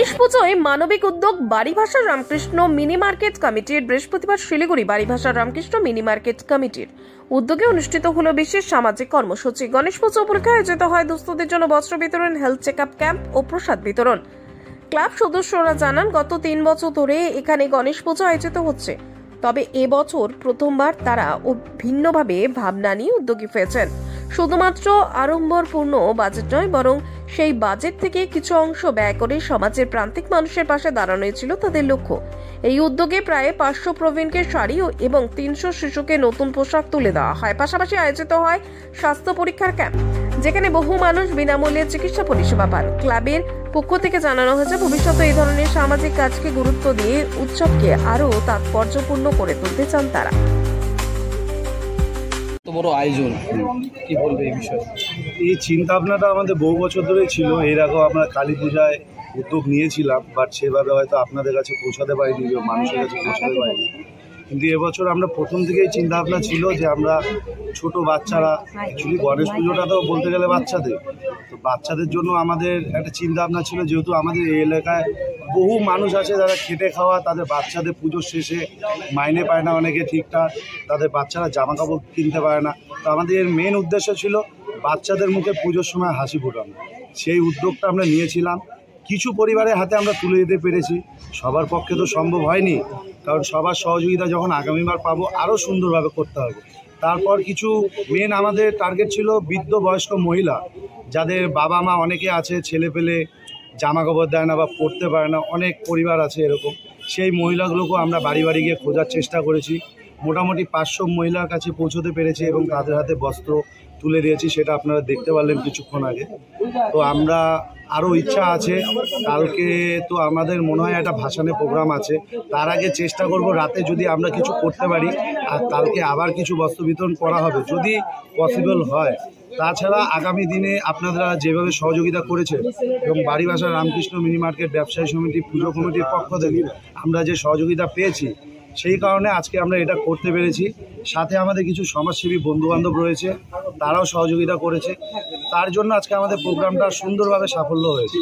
গণেশ পুজোয় মানবিক উদ্যোগ বাড়িভাষা রামকৃষ্ণ মিনি মার্কেট কমিটির বৃহস্পতিবার শিলিগুড়ি বাড়িভাষা রামকৃষ্ণ মিনি মার্কেট কমিটির উদ্যোগে অনুষ্ঠিত হলো বিশেষ সামাজিক কর্মসূচি। গণেশ পুজো উপলক্ষে আয়োজিত হয় দুস্থদের জন্য বস্ত্র বিতরণ, হেলথ চেক আপ ক্যাম্প ও প্রসাদ বিতরণ। ক্লাব সদস্যরা জানান, গত 3 বছর ধরে এখানে গণেশ পুজো আয়োজিত হচ্ছে, তবে এবছর প্রথমবার তারা ভিন্নভাবে ভাবনা নিয়ে উদ্যোগী হয়েছেন। শুধুমাত্র আড়ম্বরপূর্ণ বাজেট নয়, বরং সেই বাজেট থেকে কিছু অংশ ব্যয় করে সমাজের প্রান্তিক মানুষের পাশে দাঁড়ানোই ছিল তাদের লক্ষ্য। এই উদ্যোগে প্রায় 500 প্রবীণকে শাড়ি এবং 300 শিশুকে নতুন পোশাক তুলে দেওয়া হয়। পাশাপাশি আয়োজিত হয় স্বাস্থ্য পরীক্ষার ক্যাম্প, যেখানে বহু মানুষ বিনামূল্যে চিকিৎসা পরিষেবা পান। ক্লাবের পক্ষ থেকে জানানো হয়েছে, ভবিষ্যতে এই ধরনের সামাজিক কাজকে গুরুত্ব দিয়ে উৎসবকে আরও তাৎপর্যপূর্ণ করে তুলতে চান তারা। বড় আয়োজন, কি বলবে এই বিষয়ে? এই চিন্তা ভাবনাটা আমাদের বহু বছর ধরেই ছিল। এর আগেও আমরা কালী পূজায় উদ্যোগ নিয়েছিলাম, বাট সেভাবে হয়তো আপনাদের কাছে পৌঁছাতে পারিনি, মানুষের কাছে পৌঁছাতে পারিনি। কিন্তু এবছর আমরা প্রথম থেকেই চিন্তা ভাবনা ছিল যে আমরা ছোট বাচ্চারা, অ্যাকচুয়ালি গণেশ পুজোটা তো বলতে গেলে বাচ্চাদের, তো বাচ্চাদের জন্য আমাদের একটা চিন্তা ভাবনা ছিল, যেহেতু আমাদের এই এলাকায় বহু মানুষ আছে যারা খেটে খাওয়া, তাদের বাচ্চাদের পুজোর শেষে মাইনে পায় না অনেকে ঠিকঠাক, তাদের বাচ্চারা জামা কাপড় কিনতে পারে না। তো আমাদের মেন উদ্দেশ্য ছিল বাচ্চাদের মুখে পুজোর সময় হাসি ফোটানো। সেই উদ্যোগটা আমরা নিয়েছিলাম। কিছু পরিবারের হাতে আমরা তুলে দিতে পেরেছি। সবার পক্ষে তো সম্ভব হয়নি, কারণ সবার সহযোগিতা যখন আগামীবার পাবো আরও সুন্দরভাবে করতে হবে। তারপর কিছু মেন আমাদের টার্গেট ছিল বৃদ্ধ বয়স্ক মহিলা, যাদের বাবা মা অনেকে আছে, ছেলে পেলে জামা কাপড় দেয় না বা পড়তে পারে না, অনেক পরিবার আছে এরকম। সেই মহিলাগুলোকেও আমরা বাড়ি বাড়ি গিয়ে খোঁজার চেষ্টা করেছি। মোটামুটি 500 মহিলার কাছে পৌঁছতে পেরেছি এবং তাদের হাতে বস্ত্র তুলে দিয়েছি, সেটা আপনারা দেখতে পারলেন কিছুক্ষণ আগে। তো আমরা আরও ইচ্ছা আছে, কালকে তো আমাদের মনে হয় একটা ভাসানের প্রোগ্রাম আছে, তার আগে চেষ্টা করব রাতে যদি আমরা কিছু করতে পারি, আর কালকে আবার কিছু বস্ত্র বিতরণ করা হবে যদি পসিবল হয়। তাছাড়া আগামী দিনে আপনারা যেভাবে সহযোগিতা করেছেন এবং বাড়িভাষা রামকৃষ্ণ মিনি মার্কেট ব্যবসায়ী সমিতি পুজো কমিটির পক্ষ থেকে আমরা যে সহযোগিতা পেয়েছি, সেই কারণে আজকে আমরা এটা করতে পেরেছি। সাথে আমাদের কিছু সমাজসেবী বন্ধুবান্ধব রয়েছে, তারাও সহযোগিতা করেছে। তার জন্য আজকে আমাদের প্রোগ্রামটা সুন্দরভাবে সাফল্য হয়েছে।